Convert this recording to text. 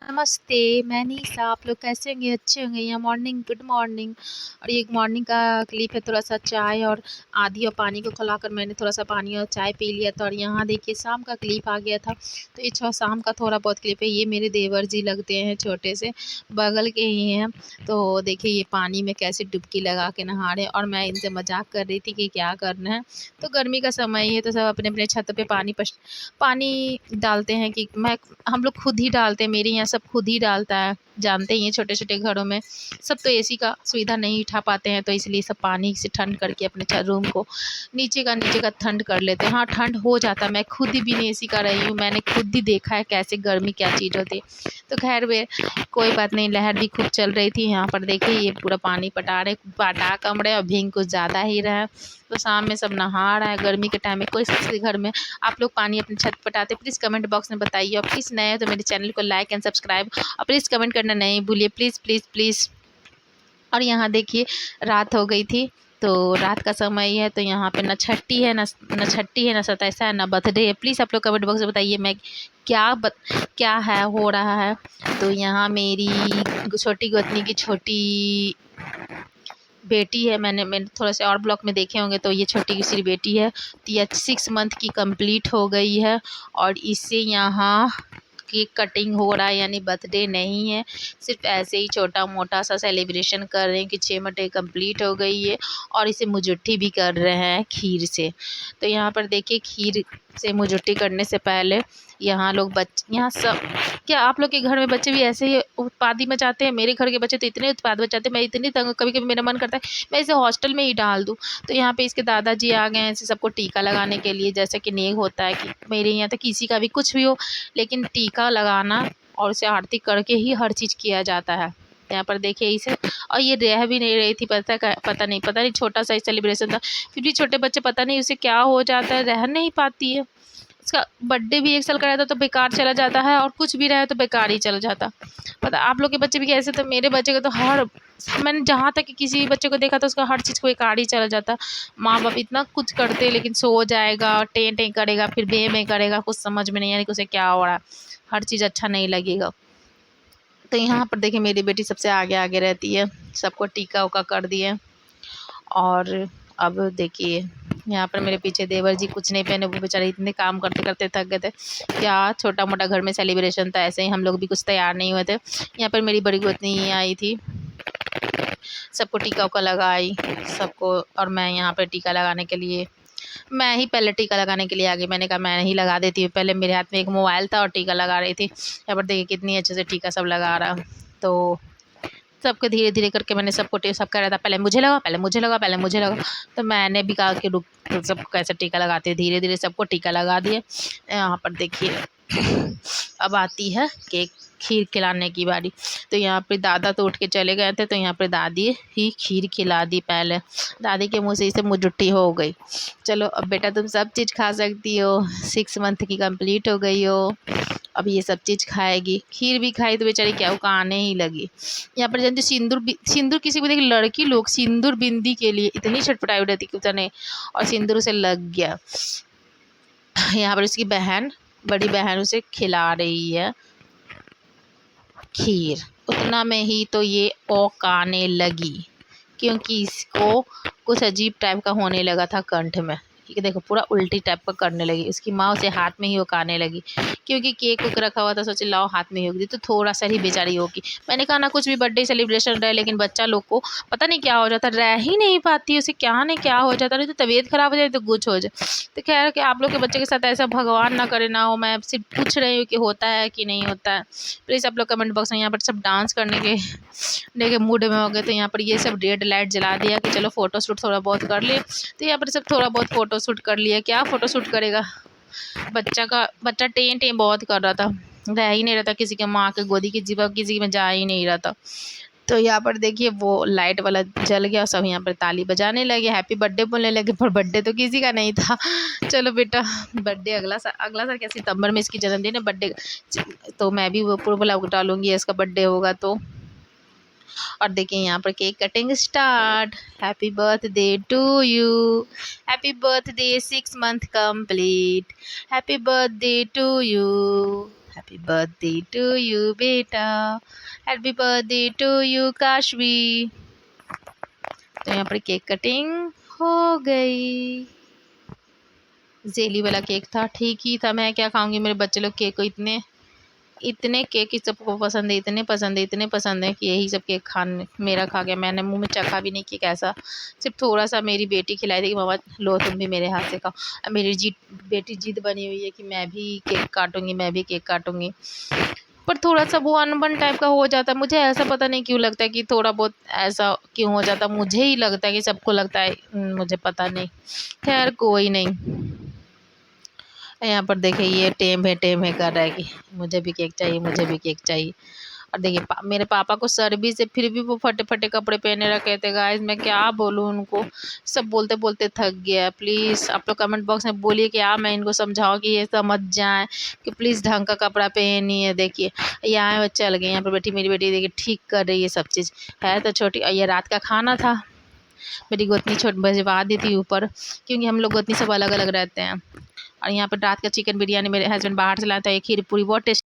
नमस्ते, मैं निशा। आप लोग कैसे होंगे? अच्छे होंगे? यहाँ मॉर्निंग, गुड मॉर्निंग। और ये एक मॉर्निंग का क्लिप है। थोड़ा सा चाय और आधी और पानी को खिलाकर मैंने थोड़ा सा पानी और चाय पी लिया था। और यहाँ देखिए शाम का क्लिप आ गया था। तो ये शाम का थोड़ा बहुत क्लिप है। ये मेरे देवर जी लगते हैं, छोटे से बगल के ही हैं। तो देखिए ये पानी में कैसे डुबकी लगा के नहा रहे हैं। और मैं इनसे मजाक कर रही थी कि क्या करना है। तो गर्मी का समय है तो सब अपने अपने छत पे पानी डालते हैं। कि मैं हम लोग खुद ही डालते हैं। मेरे यहाँ सब खुद ही डालता है। जानते ही हैं छोटे छोटे घरों में सब तो एसी का सुविधा नहीं उठा पाते हैं। तो इसलिए सब पानी से ठंड करके अपने रूम को नीचे का ठंड कर लेते हैं। हाँ, ठंड हो जाता है। मैं खुद ही बिना एसी का रही हूँ। मैंने खुद ही देखा है कैसे गर्मी क्या चीज़ होती है। तो खैर वे कोई बात नहीं। लहर भी खूब चल रही थी। यहाँ पर देखिए ये पूरा पानी पटा कम रहे और भींग कुछ ज़्यादा ही रहा है। तो शाम में सब नहा रहा है। गर्मी के टाइम में कोई सबके घर में आप लोग पानी अपनी छत पटाते, प्लीज़ कमेंट बॉक्स में बताइए। और प्लीज़ नए हो तो मेरे चैनल को लाइक एंड सब्सक्राइब और प्लीज़ कमेंट करना नहीं भूलिए, प्लीज़ प्लीज़ प्लीज़। और यहाँ देखिए रात हो गई थी। तो रात का समय है। तो यहाँ पे न सताइसा है न बर्थडे है। प्लीज़ आप लोग कमेंट बॉक्स में बताइए मैं क्या है हो रहा है। तो यहाँ मेरी छोटी गोतनी की छोटी बेटी है। मैंने थोड़ा से और ब्लॉक में देखे होंगे। तो ये छोटी सी बेटी है। तो ये 6 मंथ की कंप्लीट हो गई है। और इससे यहाँ केक कटिंग हो रहा है, यानी बर्थडे नहीं है। सिर्फ ऐसे ही छोटा मोटा सा सेलिब्रेशन कर रहे हैं कि 6 मंथ कंप्लीट हो गई है। और इसे मुजुट्ठी भी कर रहे हैं खीर से। तो यहाँ पर देखिए खीर से मुजुट्ठी करने से पहले यहाँ सब क्या आप लोग के घर में बच्चे भी ऐसे ही उत्पादी मचाते हैं? मेरे घर के बच्चे तो इतने उत्पाद मचाते हैं, मैं इतनी तंग, कभी कभी मेरा मन करता है मैं इसे हॉस्टल में ही डाल दूँ। तो यहाँ पे इसके दादाजी आ गए हैं इसे सबको टीका लगाने के लिए। जैसे कि नेक होता है कि मेरे यहाँ तो किसी का भी कुछ भी हो, लेकिन टीका लगाना और उसे आरती करके ही हर चीज़ किया जाता है। यहाँ पर देखिए इसे, और ये रह भी नहीं रही थी। पता नहीं छोटा सा सेलिब्रेशन था। फिर भी छोटे बच्चे पता नहीं उसे क्या हो जाता है, रह नहीं पाती है। उसका बर्थडे भी 1 साल का रहता तो बेकार चला जाता है, और कुछ भी रहे तो बेकार ही चला जाता। पता आप लोग के बच्चे भी कैसे? तो मेरे बच्चे का तो मैंने जहाँ तक कि किसी भी बच्चे को देखा तो उसका हर चीज़ को बेकार ही चला जाता। माँ बाप इतना कुछ करते लेकिन सो जाएगा, टें टें करेगा, फिर बे में करेगा, कुछ समझ में नहीं आने कि उसे क्या हो रहा है। हर चीज़ अच्छा नहीं लगेगा। तो यहाँ पर देखिए मेरी बेटी सबसे आगे आगे रहती है। सबको टीका उका कर दिए। और अब देखिए यहाँ पर मेरे पीछे देवर जी कुछ नहीं पहने, वो बेचारे इतने काम करते करते थक गए थे। क्या छोटा मोटा घर में सेलिब्रेशन था, ऐसे ही हम लोग भी कुछ तैयार नहीं हुए थे। यहाँ पर मेरी बड़ी गोतनी आई थी, सबको टीका उका लगाई सबको। और मैं यहाँ पर टीका लगाने के लिए, मैं ही पहले टीका लगाने के लिए आ गई। मैंने कहा मैं ही लगा देती हूँ। पहले मेरे हाथ में एक मोबाइल था और टीका लगा रही थी। यहाँ पर देखिए कितनी अच्छे से टीका सब लगा रहा। तो सबको धीरे धीरे करके मैंने सब कह रहा था पहले मुझे लगा, पहले मुझे लगा, पहले मुझे लगा। तो मैंने भी कहा कि रुक, तो सबको कैसे टीका लगाते हैं। धीरे धीरे सबको टीका लगा दिए। यहाँ पर देखिए अब आती है केक खीर खिलाने की बारी। तो यहाँ पे दादा तो उठ के चले गए थे। तो यहाँ पे दादी ही खीर खिला दी पहले। दादी के मुँह से इसे मुजुट्ठी हो गई। चलो अब बेटा तुम सब चीज़ खा सकती हो, 6 मंथ की कंप्लीट हो गई हो, अब ये सब चीज़ खाएगी। खीर भी खाई तो बेचारी क्या वो आने ही लगी। यहाँ पर जानते सिंदूर किसी को देख, लड़की लोग सिंदूर बिंदी के लिए इतनी छटपटाई रहती कि पता नहीं, और सिंदूर उसे लग गया। यहाँ पर उसकी बड़ी बहन उसे खिला रही है खीर। उतना में ही तो ये ओकाने लगी, क्योंकि इसको कुछ अजीब टाइप का होने लगा था कंठ में। ठीक है, देखो पूरा उल्टी टाइप का करने लगी। उसकी माँ उसे हाथ में ही उकाने लगी, क्योंकि केक उक रखा हुआ था। सोचे लाओ हाथ में ही उक दी तो थोड़ा सा ही बेचारी होगी। मैंने कहा ना कुछ भी बर्थडे सेलिब्रेशन रहे, लेकिन बच्चा लोग को पता नहीं क्या हो जाता, रह ही नहीं पाती। उसे क्या नहीं क्या हो जाता, नहीं तो तबीयत खराब हो जाए तो कुछ हो जाए। तो खैर कि आप लोग के बच्चे के साथ ऐसा भगवान ना करे ना हो। मैं सिर्फ पूछ रही हूँ कि होता है कि नहीं होता है। प्लीज़ आप लोग कमेंट बॉक्स में, यहाँ पर सब डांस करने के मूड में हो गए। तो यहाँ पर ये सब रेड लाइट जला दिया कि चलो फोटो शूट थोड़ा बहुत कर लिए। तो यहाँ पर सब थोड़ा बहुत फोटो शूट कर लिया। क्या फोटो शूट करेगा, बच्चा टें टें बहुत कर रहा था, रह ही नहीं रहा था किसी के माँ के गोदी की जीवा किसी में जा ही नहीं रहा था। तो यहाँ पर देखिए वो लाइट वाला जल गया, सब यहाँ पर ताली बजाने लगे, हैप्पी बर्थडे बोलने लगे। पर बर्थडे तो किसी का नहीं था। चलो बेटा, बर्थडे अगला साल क्या सितंबर में इसकी जन्मदिन है। बर्थडे तो मैं भी वो पूरा ब्लॉग डालूंगी इसका बर्थडे होगा तो। और देखिए यहाँ पर cake cutting start. Happy birthday to you, happy birthday 6 month complete, happy birthday to you, happy birthday to you बेटा, happy birthday to you Kashvi. तो यहाँ पर केक कटिंग हो गई। जेली वाला केक था, ठीक ही था। मैं क्या खाऊंगी, मेरे बच्चे लोग केक को इतने इतने केक ही सबको पसंद है, इतने पसंद है, इतने पसंद है कि यही सब केक खाने मेरा खा गया। मैंने मुंह में चखा भी नहीं कि कैसा, सिर्फ थोड़ा सा मेरी बेटी खिलाई थी कि मामा लो तुम भी मेरे हाथ से खाओ। अब मेरी बेटी जिद बनी हुई है कि मैं भी केक काटूंगी, मैं भी केक काटूंगी। पर थोड़ा सा वो अनबन टाइप का हो जाता है। मुझे ऐसा पता नहीं क्यों लगता है कि थोड़ा बहुत ऐसा क्यों हो जाता, मुझे ही लगता है कि सबको लगता है, मुझे पता नहीं। खैर कोई नहीं। यहाँ पर देखिए ये टेम है कर रहा है कि मुझे भी केक चाहिए, मुझे भी केक चाहिए। और देखिए मेरे पापा को सर्विस है, फिर भी वो फटे फटे कपड़े पहने रखे थे। गाइस मैं क्या बोलूँ उनको, सब बोलते बोलते थक गया। प्लीज़ आप लोग कमेंट बॉक्स में बोलिए कि मैं इनको समझाऊँ कि ये समझ जाएं कि प्लीज़ ढंग का कपड़ा पहनिए। देखिए यहाँ वो चल गए, यहाँ पर बैठी मेरी बेटी देखिए ठीक कर रही है सब चीज़। है तो छोटी, ये रात का खाना था, मेरी गोतनी छोट भिजवा दी थी ऊपर, क्योंकि हम लोग गोतनी सब अलग अलग रहते हैं। और यहाँ पर रात का चिकन बिरयानी मेरे हस्बैंड बाहर से लाया था, एक खीर पूरी बहुत टेस्ट